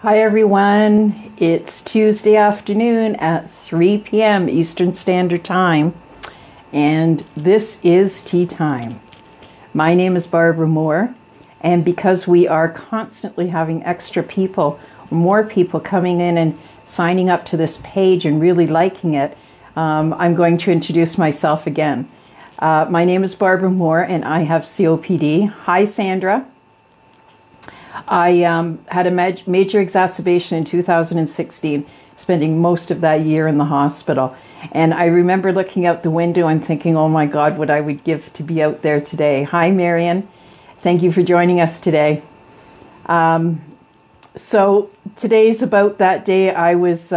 Hi everyone, it's Tuesday afternoon at 3 p.m. Eastern Standard Time, and this is Tea Time. My name is Barbara Moore, and because we are constantly having extra people, more people coming in and signing up to this page and really liking it, I'm going to introduce myself again. My name is Barbara Moore, and I have COPD. Hi Sandra. I had a major exacerbation in 2016, spending most of that year in the hospital. And I remember looking out the window and thinking, oh my God, what I would give to be out there today. Hi, Marion. Thank you for joining us today. So today's about that day I was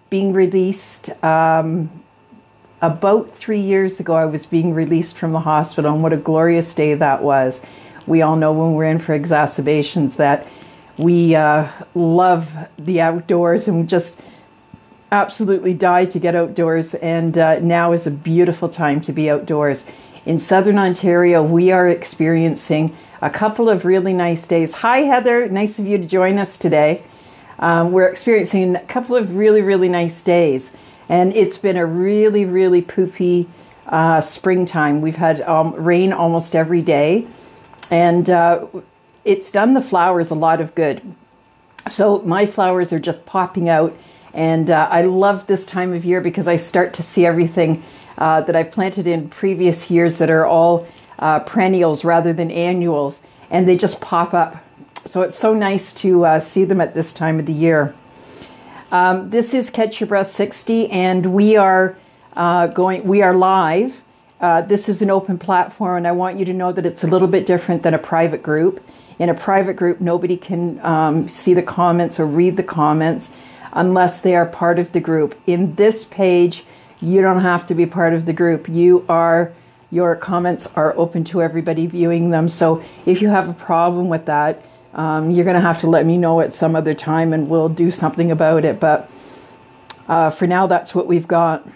being released. About 3 years ago, I was being released from the hospital, and what a glorious day that was. We all know when we're in for exacerbations that we love the outdoors and just absolutely die to get outdoors. And now is a beautiful time to be outdoors. In Southern Ontario, we are experiencing a couple of really nice days. Hi, Heather. Nice of you to join us today. We're experiencing a couple of really, really nice days. And it's been a really, really poopy springtime. We've had rain almost every day. And it's done the flowers a lot of good. So my flowers are just popping out. And I love this time of year because I start to see everything that I've planted in previous years that are all perennials rather than annuals. And they just pop up. So it's so nice to see them at this time of the year. This is Catch Your Breath 60, and we are live. This is an open platform, and I want you to know that it's a little bit different than a private group. In a private group, nobody can see the comments or read the comments unless they are part of the group. In this page, you don't have to be part of the group. Your comments are open to everybody viewing them. So if you have a problem with that, you're going to have to let me know at some other time, and we'll do something about it. But for now, that's what we've got.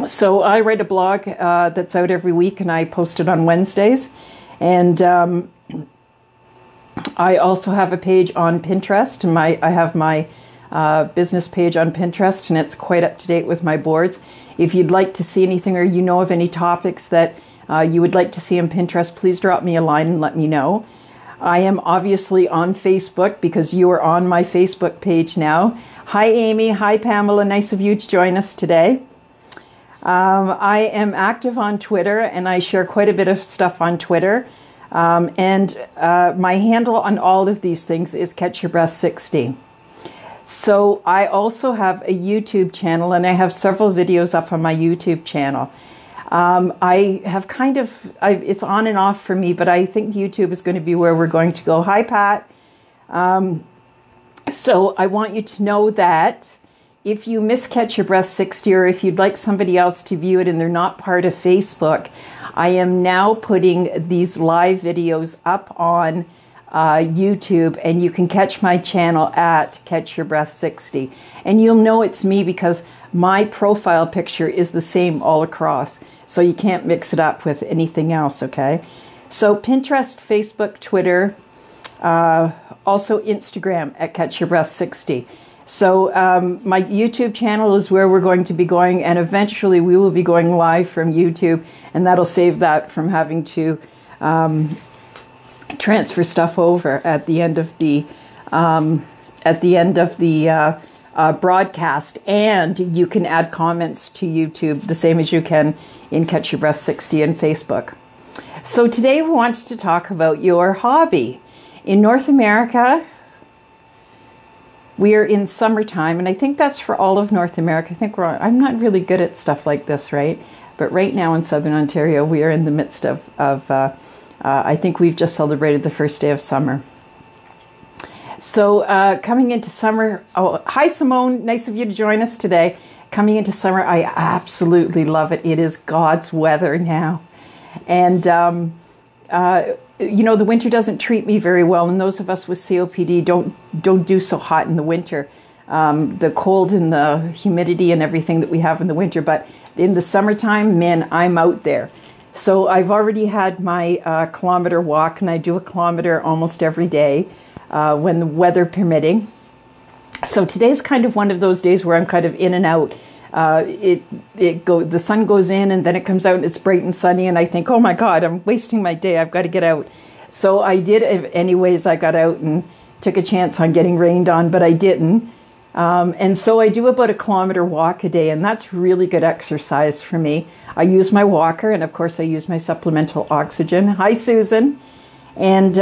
So I write a blog that's out every week, and I post it on Wednesdays. And I also have a page on Pinterest. And I have my business page on Pinterest, and it's quite up to date with my boards. If you'd like to see anything, or you know of any topics that you would like to see on Pinterest, please drop me a line and let me know. I am obviously on Facebook because you are on my Facebook page now. Hi, Amy. Hi, Pamela. Nice of you to join us today. I am active on Twitter, and I share quite a bit of stuff on Twitter. And my handle on all of these things is Catch Your Breath 60. So I also have a YouTube channel, and I have several videos up on my YouTube channel. I have it's on and off for me, but I think YouTube is going to be where we're going to go. Hi, Pat. So I want you to know that if you miss Catch Your Breath 60, or if you'd like somebody else to view it and they're not part of Facebook, I am now putting these live videos up on YouTube, and you can catch my channel at Catch Your Breath 60. And you'll know it's me because my profile picture is the same all across. So you can't mix it up with anything else, okay? So Pinterest, Facebook, Twitter, also Instagram at Catch Your Breath 60. So my YouTube channel is where we're going to be going, and eventually we will be going live from YouTube, and that'll save that from having to transfer stuff over at the end of the broadcast. And you can add comments to YouTube the same as you can in Catch Your Breath 60 and Facebook. So today we wanted to talk about your hobby. In North America, we are in summertime, and I think that's for all of North America. I'm not really good at stuff like this, right? But right now in Southern Ontario, we are in the midst of I think we've just celebrated the first day of summer. So coming into summer, oh, hi Simone, nice of you to join us today. Coming into summer, I absolutely love it. It is God's weather now. And you know, the winter doesn't treat me very well, and those of us with COPD don't do so hot in the winter. The cold and the humidity and everything that we have in the winter, but in the summertime, man, I'm out there. So I've already had my kilometer walk, and I do a kilometer almost every day when the weather permitting. So today's kind of one of those days where I'm kind of in and out. The sun goes in and then it comes out and it's bright and sunny, and I think, oh my God, I'm wasting my day. I've got to get out. So I did anyways. I got out and took a chance on getting rained on, but I didn't. And so I do about a kilometer walk a day, and that's really good exercise for me. I use my walker, and of course I use my supplemental oxygen. Hi, Susan. And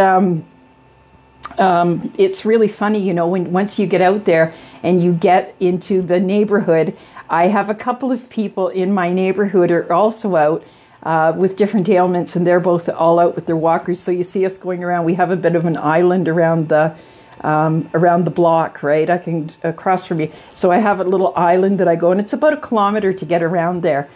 it's really funny, you know, once you get out there and you get into the neighborhood. I have a couple of people in my neighborhood are also out with different ailments, and they're both all out with their walkers. So you see us going around. We have a bit of an island around the block, right? I can across from me. So I have a little island that I go, and it's about a kilometer to get around there.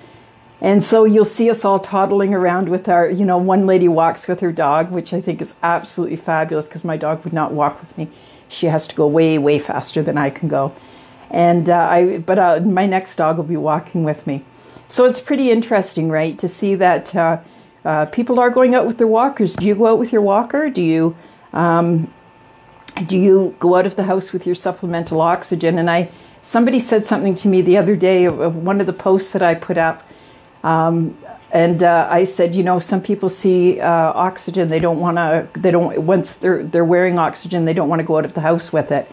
And so you'll see us all toddling around with our, you know, one lady walks with her dog, which I think is absolutely fabulous because my dog would not walk with me. She has to go way, way faster than I can go. And my next dog will be walking with me. So it's pretty interesting, right, to see that people are going out with their walkers. Do you go out with your walker? Do you go out of the house with your supplemental oxygen? And somebody said something to me the other day, one of the posts that I put up. I said, you know, some people see oxygen. Once they're wearing oxygen, they don't want to go out of the house with it.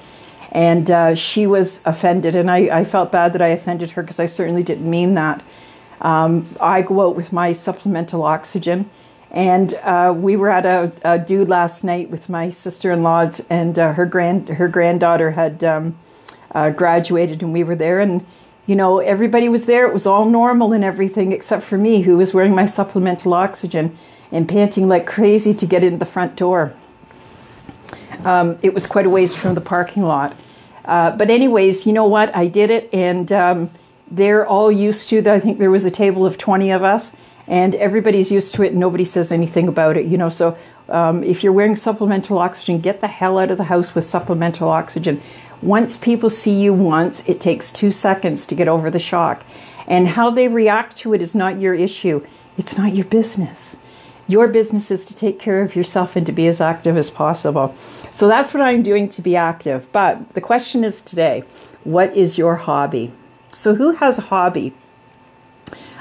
And she was offended, and I felt bad that I offended her because I certainly didn't mean that. I go out with my supplemental oxygen, and we were at a dude last night with my sister-in-law's, and her granddaughter had graduated, and we were there, and you know, everybody was there. It was all normal and everything, except for me, who was wearing my supplemental oxygen and panting like crazy to get in the front door. It was quite a ways from the parking lot. But anyways, you know what? I did it, and they're all used to that. I think there was a table of 20 of us, and everybody's used to it, and nobody says anything about it, you know. So if you're wearing supplemental oxygen, get the hell out of the house with supplemental oxygen. Once people see you once, it takes 2 seconds to get over the shock. And how they react to it is not your issue. It's not your business. Your business is to take care of yourself and to be as active as possible. So that's what I'm doing to be active. But the question is today, what is your hobby? So who has a hobby?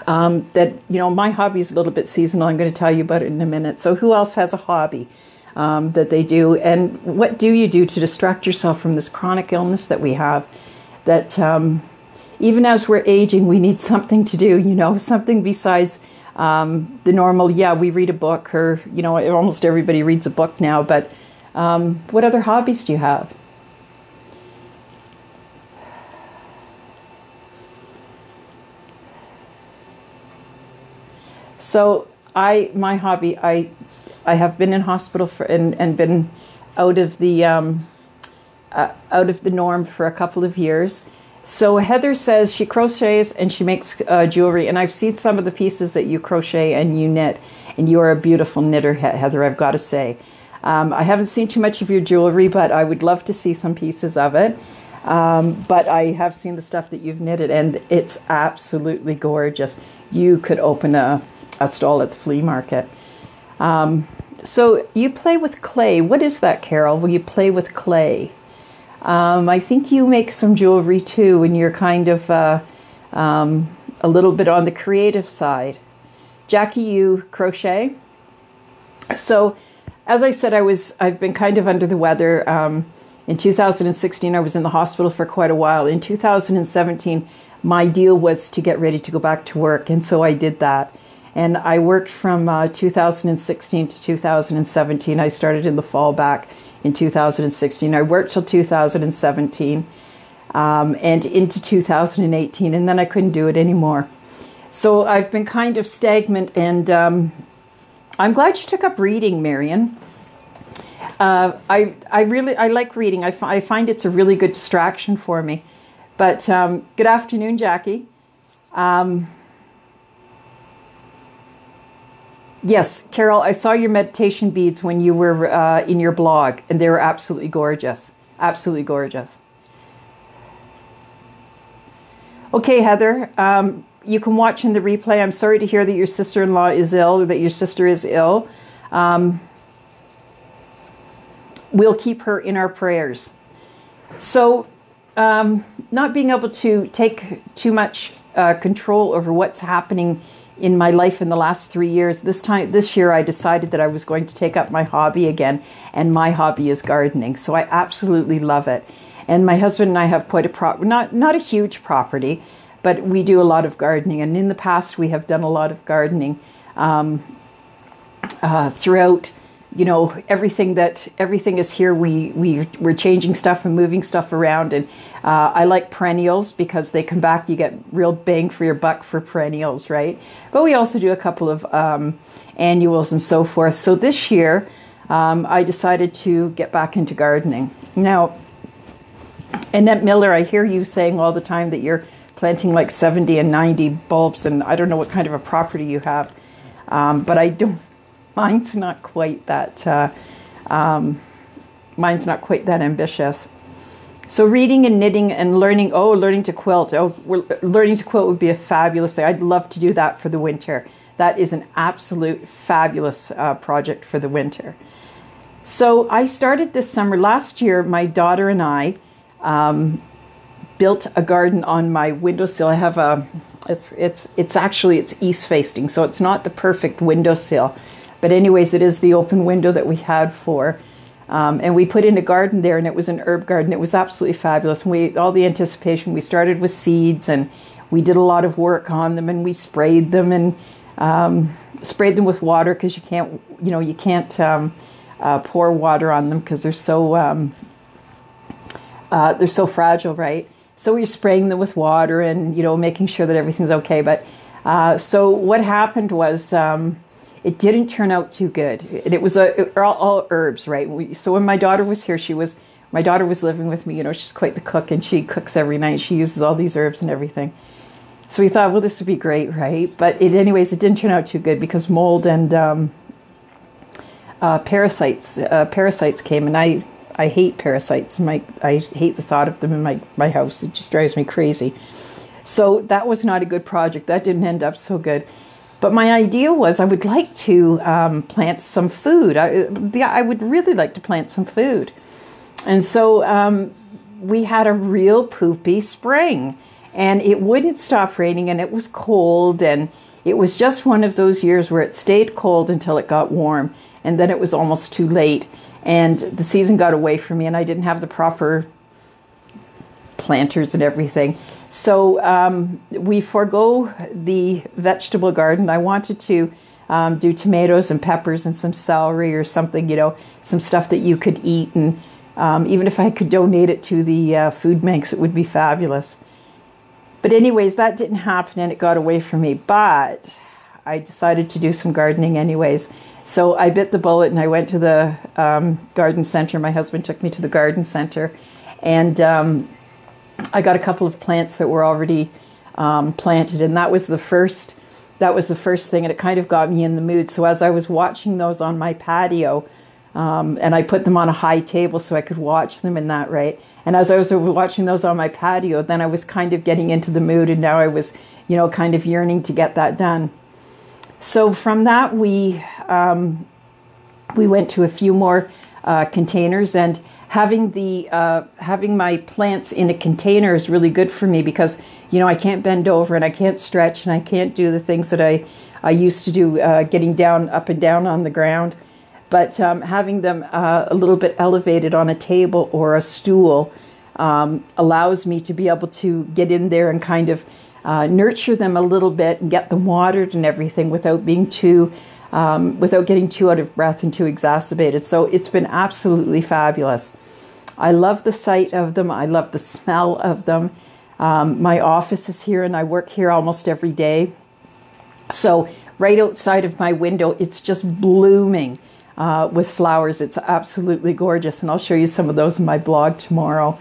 My hobby is a little bit seasonal. I'm going to tell you about it in a minute. So who else has a hobby that they do? And what do you do to distract yourself from this chronic illness that we have? That even as we're aging, we need something to do, you know, something besides the normal, we read a book, or, you know, almost everybody reads a book now. But what other hobbies do you have? So my hobby, I have been in hospital and been out of the norm for a couple of years. So Heather says she crochets and she makes jewelry, and I've seen some of the pieces that you crochet and you knit, and you are a beautiful knitter, Heather, I've got to say. I haven't seen too much of your jewelry, but I would love to see some pieces of it. But I have seen the stuff that you've knitted, and it's absolutely gorgeous. You could open a stall at the flea market. So you play with clay. What is that, Carol? Will you play with clay? I think you make some jewelry too, and you're kind of a little bit on the creative side. Jackie, you crochet. So, as I said, I've been kind of under the weather. In 2016, I was in the hospital for quite a while. In 2017, my deal was to get ready to go back to work, and so I did that. And I worked from 2016 to 2017. I started in the fall back in 2016. I worked till 2017 and into 2018, and then I couldn't do it anymore. So I've been kind of stagnant, and I'm glad you took up reading, Marion. I like reading. I find it's a really good distraction for me. But good afternoon, Jackie. Yes, Carol, I saw your meditation beads when you were in your blog, and they were absolutely gorgeous. Absolutely gorgeous. Okay, Heather, you can watch in the replay. I'm sorry to hear that your sister-in-law is ill, or that your sister is ill. We'll keep her in our prayers. So not being able to take too much control over what's happening in my life in the last 3 years. This year, I decided that I was going to take up my hobby again, and my hobby is gardening. So I absolutely love it. And my husband and I have quite a not a huge property, but we do a lot of gardening. And in the past, we have done a lot of gardening throughout. You know, everything is here. We're changing stuff and moving stuff around, and I like perennials because they come back. You get real bang for your buck for perennials, right? But we also do a couple of annuals and so forth. So this year, I decided to get back into gardening. Now, Annette Miller, I hear you saying all the time that you're planting like 70 and 90 bulbs, and I don't know what kind of a property you have, but I don't. Mine's not quite that. Mine's not quite that ambitious. So reading and knitting and learning. Oh, learning to quilt. Learning to quilt would be a fabulous thing. I'd love to do that for the winter. That is an absolute fabulous project for the winter. So I started this summer. Last year, my daughter and I built a garden on my windowsill. I have a. It's actually east facing, so it's not the perfect windowsill. But anyways, it is the open window that we had for. And we put in a garden there, and it was an herb garden. It was absolutely fabulous. And all the anticipation, we started with seeds, and we did a lot of work on them, and we sprayed them and sprayed them with water because you can't pour water on them because they're so fragile, right? So we're spraying them with water and, making sure that everything's okay. But so what happened was, it didn't turn out too good. It was all herbs, right? So when my daughter was here, my daughter was living with me. She's quite the cook, and she cooks every night. She uses all these herbs and everything. So we thought, well, this would be great, right? But it didn't turn out too good because mold and parasites came, and I hate parasites. I hate the thought of them in my house. It just drives me crazy. So that was not a good project. That didn't end up so good. But my idea was I would like to plant some food. I would really like to plant some food. And so we had a real poopy spring. And it wouldn't stop raining, and it was cold. And it was just one of those years where it stayed cold until it got warm. And then it was almost too late. And the season got away from me, and I didn't have the proper planters and everything. So we forego the vegetable garden. I wanted to do tomatoes and peppers and some celery or something, some stuff that you could eat. And even if I could donate it to the food banks, it would be fabulous. But anyways, that didn't happen, and it got away from me. But I decided to do some gardening anyways. So I bit the bullet, and I went to the garden center. My husband took me to the garden center, and I got a couple of plants that were already planted, and that was the first thing, and it kind of got me in the mood. So as I was watching those on my patio, and I put them on a high table so I could watch them in that, right? And as I was watching those on my patio, then I was kind of getting into the mood, and now I was, kind of yearning to get that done. So from that, we went to a few more containers, and having my plants in a container is really good for me because, I can't bend over and I can't stretch and I can't do the things that I used to do, getting down, up and down on the ground. But having them a little bit elevated on a table or a stool allows me to be able to get in there and kind of nurture them a little bit and get them watered and everything without getting too out of breath and too exacerbated. So it's been absolutely fabulous. I love the sight of them. I love the smell of them. My office is here, and I work here almost every day. So right outside of my window, it's just blooming with flowers. It's absolutely gorgeous, and I'll show you some of those in my blog tomorrow.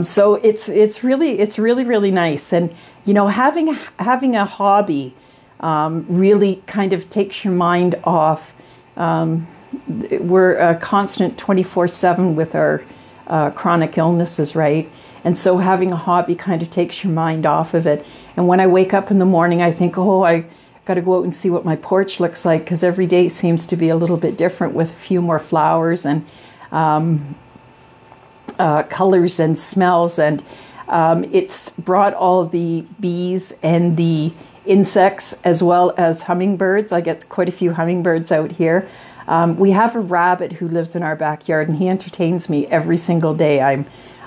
So it's really nice, and having a hobby really kind of takes your mind off. We're a constant 24/7 with our chronic illnesses, right? And so having a hobby kind of takes your mind off of it. And when I wake up in the morning, I think, I got to go out and see what my porch looks like, because every day seems to be a little bit different with a few more flowers and colors and smells, and it's brought all the bees and the insects as well as hummingbirds. I get quite a few hummingbirds out here. We have a rabbit who lives in our backyard, and he entertains me every single day.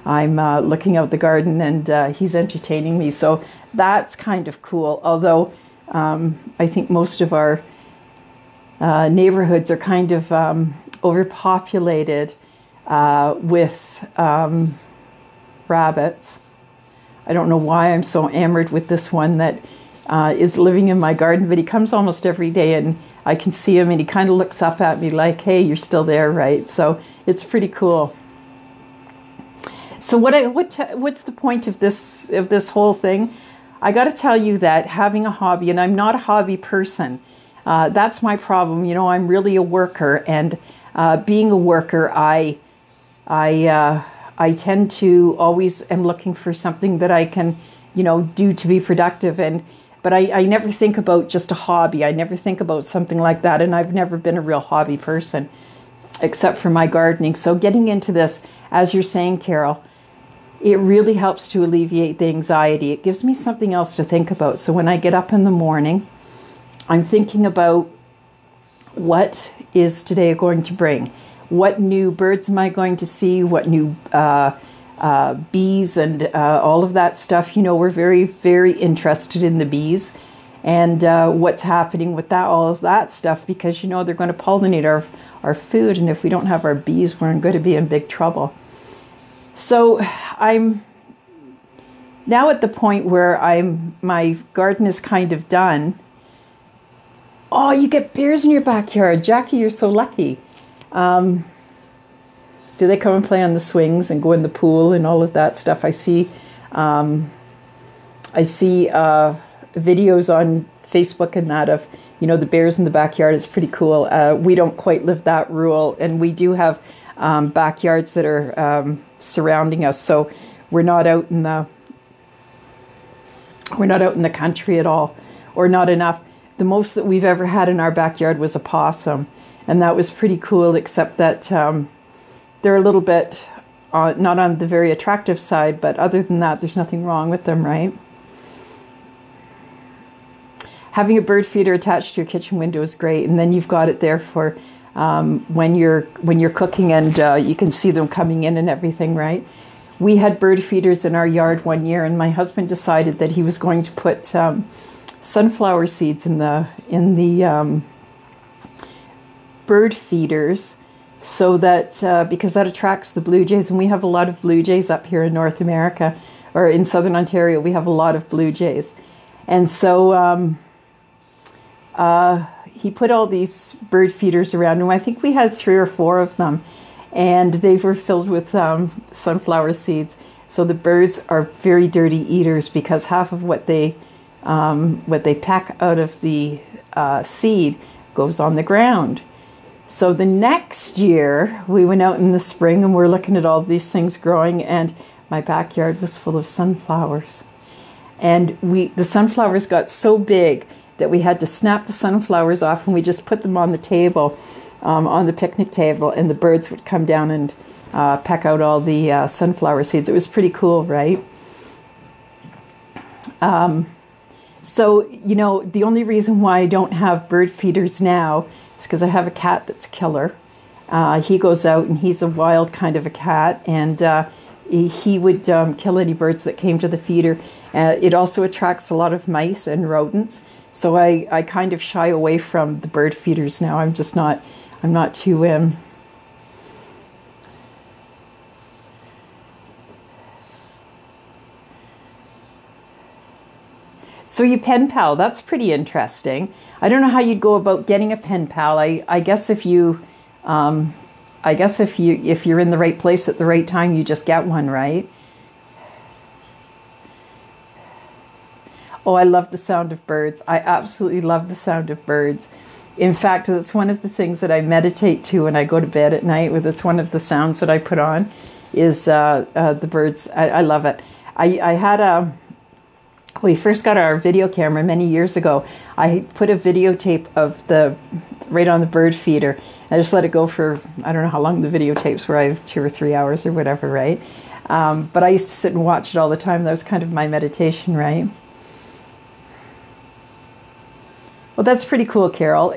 I'm looking out the garden, and he's entertaining me, so that's kind of cool. Although I think most of our neighborhoods are kind of overpopulated with rabbits. I don't know why I'm so enamored with this one that is living in my garden, but he comes almost every day, and I can see him, and he kind of looks up at me like, hey, you're still there, right? So it's pretty cool. So what's the point of this whole thing? I got to tell you that having a hobby, and I'm not a hobby person, that's my problem. You know, I'm really a worker, and being a worker, I tend to always am looking for something that I can, you know, do to be productive. But I never think about just a hobby. I never think about something like that. And I've never been a real hobby person, except for my gardening. So getting into this, as you're saying, Carol, it really helps to alleviate the anxiety. It gives me something else to think about. So when I get up in the morning, I'm thinking about what is today going to bring. What new birds am I going to see? What new bees and all of that stuff. You know, we're very, very interested in the bees and what's happening with that, all of that stuff, because, you know, they're going to pollinate our food. And if we don't have our bees, we're going to be in big trouble. So I'm now at the point where my garden is kind of done. Oh, you get bears in your backyard. Jackie, you're so lucky. Do they come and play on the swings and go in the pool and all of that stuff? I see videos on Facebook and that of, you know, the bears in the backyard. It's pretty cool. We don't quite live that rule, and we do have backyards that are surrounding us, so we're not out in the country at all, or not enough. The most that we've ever had in our backyard was a possum, and that was pretty cool, except that they're a little bit not on the very attractive side, but other than that, there's nothing wrong with them, right? Having a bird feeder attached to your kitchen window is great, and then you've got it there for when you're cooking, and you can see them coming in and everything, right? We had bird feeders in our yard one year, and my husband decided that he was going to put sunflower seeds in the bird feeders, so that because that attracts the blue jays, and we have a lot of blue jays up here in North America, or in Southern Ontario. We have a lot of blue jays, and so he put all these bird feeders around, and I think we had 3 or 4 of them, and they were filled with sunflower seeds. So the birds are very dirty eaters, because half of what they pack out of the seed goes on the ground. So the next year, we went out in the spring, and we're looking at all these things growing, and my backyard was full of sunflowers. And the sunflowers got so big that we had to snap the sunflowers off, and we just put them on the table, on the picnic table, and the birds would come down and peck out all the sunflower seeds. It was pretty cool, right? So, you know, the only reason why I don't have bird feeders now is because I have a cat that's a killer. He goes out, and he's a wild kind of a cat, and he would kill any birds that came to the feeder. It also attracts a lot of mice and rodents. So I kind of shy away from the bird feeders now. I'm not too So you pen pal, that's pretty interesting. I don't know how you'd go about getting a pen pal. I guess if you're in the right place at the right time, you just get one, right? Oh, I love the sound of birds. I absolutely love the sound of birds. In fact, it's one of the things that I meditate to when I go to bed at night. It's one of the sounds that I put on is the birds. I love it. I had we first got our video camera many years ago, I put a videotape of right on the bird feeder. I just let it go for, I don't know how long the videotapes were, I have 2 or 3 hours or whatever, right? But I used to sit and watch it all the time. That was kind of my meditation, right? Well, that's pretty cool, Carol.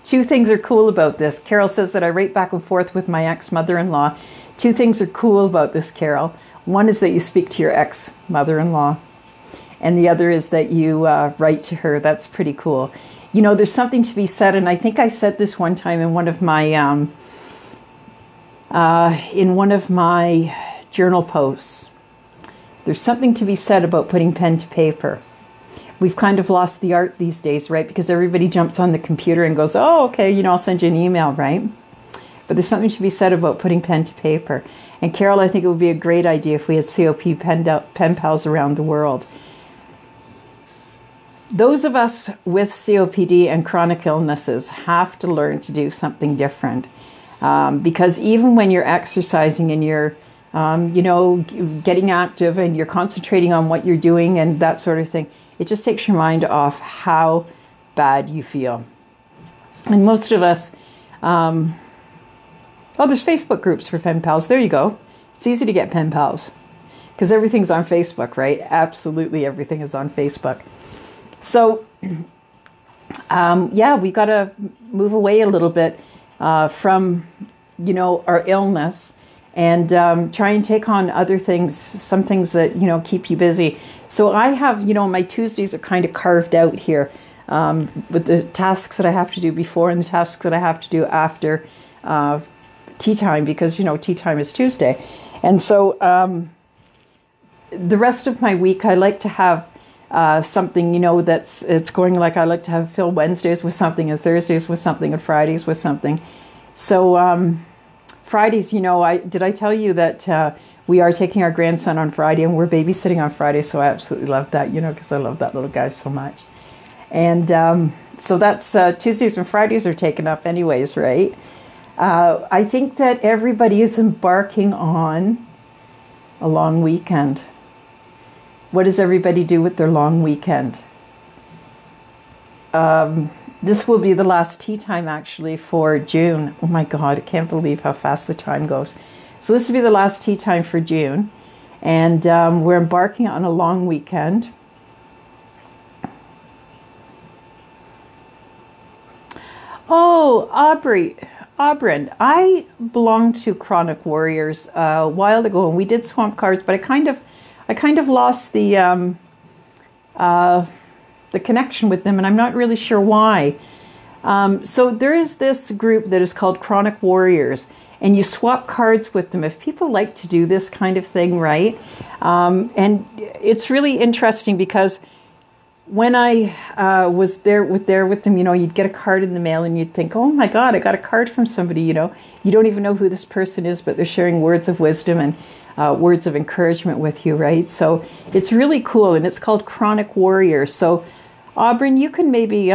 2 things are cool about this. Carol says that I write back and forth with my ex-mother-in-law. 2 things are cool about this, Carol. One is that you speak to your ex-mother-in-law. And the other is that you write to her. That's pretty cool. You know, there's something to be said, and I think I said this one time in one of my journal posts. There's something to be said about putting pen to paper. We've kind of lost the art these days, right? Because everybody jumps on the computer and goes, oh, okay, you know, I'll send you an email, right? But there's something to be said about putting pen to paper. And Carol, I think it would be a great idea if we had COP pen pals around the world. Those of us with COPD and chronic illnesses have to learn to do something different. Because even when you're exercising and you're, you know, getting active and you're concentrating on what you're doing and that sort of thing, it just takes your mind off how bad you feel. And most of us, oh, there's Facebook groups for pen pals. There you go. It's easy to get pen pals because everything's on Facebook, right? Absolutely everything is on Facebook. So, yeah, we got to move away a little bit from, you know, our illness and try and take on other things, some things that, you know, keep you busy. So I have, you know, my Tuesdays are kind of carved out here with the tasks that I have to do before and the tasks that I have to do after tea time, because, you know, tea time is Tuesday. And so the rest of my week, I like to have something, you know, it's going like I like to have fill Wednesdays with something and Thursdays with something and Fridays with something. So Fridays, you know, did I tell you that we are taking our grandson on Friday and we're babysitting on Friday? So I absolutely love that, you know, because I love that little guy so much. And so that's Tuesdays and Fridays are taken up anyways, right? I think that everybody is embarking on a long weekend. What does everybody do with their long weekend? This will be the last tea time actually for June. Oh my God, I can't believe how fast the time goes. So this will be the last tea time for June. And we're embarking on a long weekend. Oh, Aubryn, I belonged to Chronic Warriors a while ago, and we did swamp cards, but I kind of lost the connection with them, and I'm not really sure why. So there is this group that is called Chronic Warriors, and you swap cards with them. If people like to do this kind of thing, right? And it's really interesting because when I was there with them, you know, you'd get a card in the mail and you'd think, oh my God, I got a card from somebody, you know. You don't even know who this person is, but they're sharing words of wisdom and words of encouragement with you, right? So it's really cool, and it's called Chronic Warrior. So Aubryn, you can maybe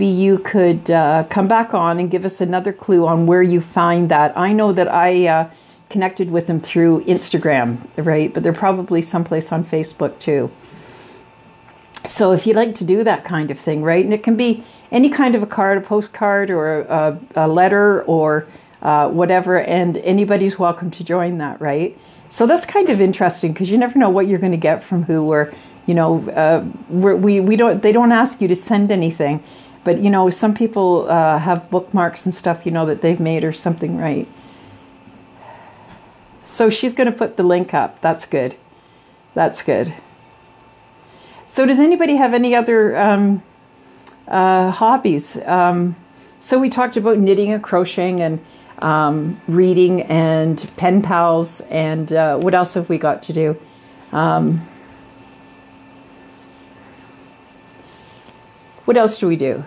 you could come back on and give us another clue on where you find that. I know that I connected with them through Instagram, right? But they're probably someplace on Facebook too. So if you'd like to do that kind of thing, right? And it can be any kind of a card, a postcard, or a letter, or whatever, and anybody's welcome to join that, right? So that's kind of interesting because you never know what you're going to get from who, or, you know, they don't ask you to send anything, but, you know, some people have bookmarks and stuff, you know, that they've made or something, right? So she's going to put the link up. That's good. That's good. So does anybody have any other hobbies? So we talked about knitting and crocheting and reading and pen pals, and what else have we got to do? What else do we do?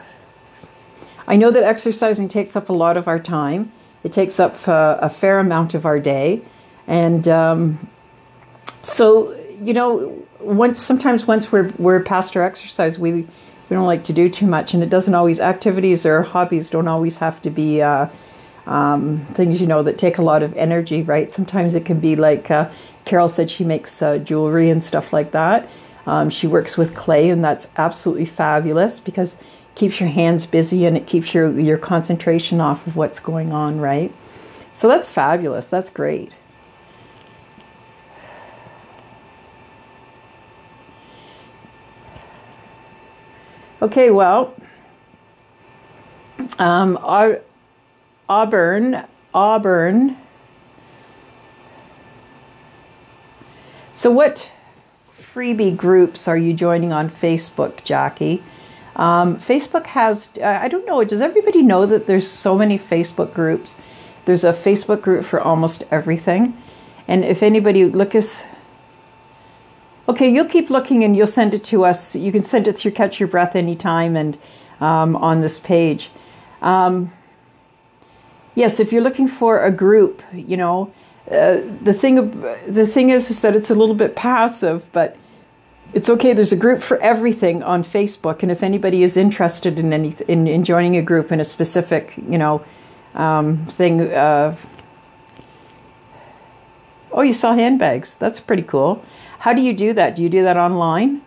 I know that exercising takes up a lot of our time. It takes up a fair amount of our day. And so, you know, sometimes once we're past our exercise, we don't like to do too much. And it doesn't always, activities or hobbies don't always have to be things, that take a lot of energy, right? Sometimes it can be like Carol said, she makes jewelry and stuff like that. She works with clay, and that's absolutely fabulous because it keeps your hands busy and it keeps your concentration off of what's going on, right? So that's fabulous. That's great. Okay, well, Auburn. So what freebie groups are you joining on Facebook, Jackie? Facebook has, I don't know, does everybody know that there's so many Facebook groups? There's a Facebook group for almost everything. And if anybody okay, you'll keep looking and you'll send it to us. You can send it through Catch Your Breath anytime and on this page. Yes, if you're looking for a group, the thing is that it's a little bit passive, but it's okay. There's a group for everything on Facebook, and if anybody is interested in joining a group in a specific, thing. Oh, you saw handbags. That's pretty cool. How do you do that? Do you do that online?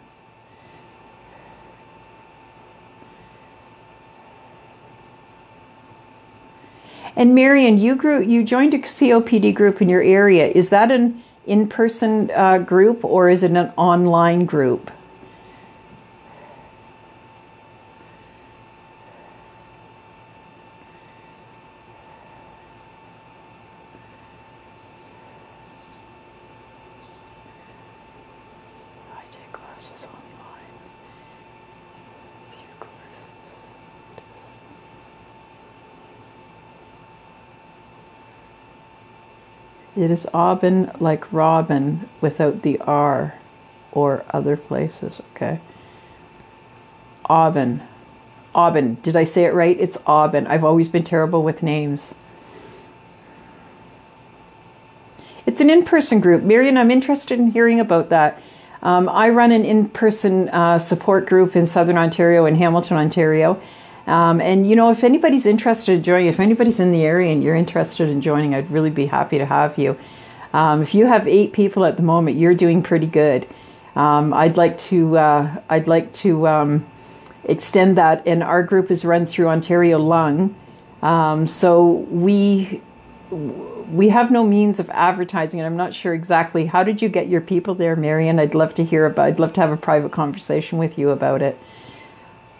And Marion, you joined a COPD group in your area. Is that an in-person group or is it an online group? I take classes online. Few courses. It is Aubin like Robin without the R or other places, okay? Aubin. Aubin. Did I say it right? It's Aubin. I've always been terrible with names. It's an in-person group. Marion, I'm interested in hearing about that. I run an in-person support group in Southern Ontario and Hamilton, Ontario. And, if anybody's interested in joining, if anybody's in the area and you're interested in joining, I'd really be happy to have you. If you have 8 people at the moment, you're doing pretty good. I'd like to extend that. And our group is run through Ontario Lung. So we have no means of advertising, and I'm not sure exactly. How did you get your people there, Marion? I'd love to have a private conversation with you about it.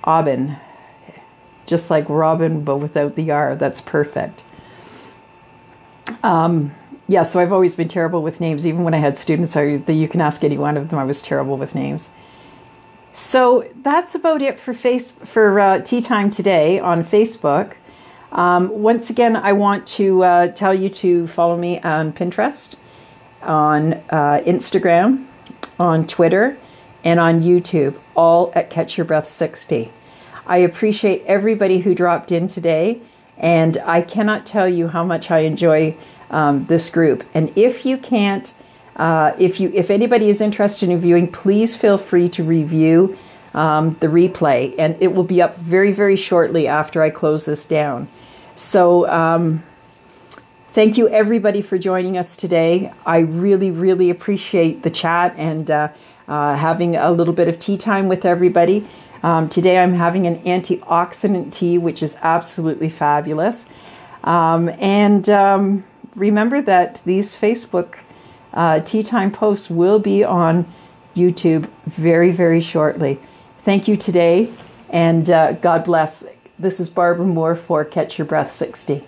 Aubin. Just like Robin, but without the R. That's perfect. Yeah, so I've always been terrible with names. Even when I had students, you can ask any one of them, I was terrible with names. So that's about it for Tea Time today on Facebook. Once again, I want to tell you to follow me on Pinterest, on Instagram, on Twitter, and on YouTube, all at Catch Your Breath 60. I appreciate everybody who dropped in today, and I cannot tell you how much I enjoy this group. And if you can't, if anybody is interested in viewing, please feel free to review the replay, and it will be up very, very shortly after I close this down. So thank you everybody for joining us today. I really, really appreciate the chat and having a little bit of tea time with everybody. Today I'm having an antioxidant tea, which is absolutely fabulous. And remember that these Facebook tea time posts will be on YouTube very, very shortly. Thank you today, and God bless. This is Barbara Moore for Catch Your Breath 60.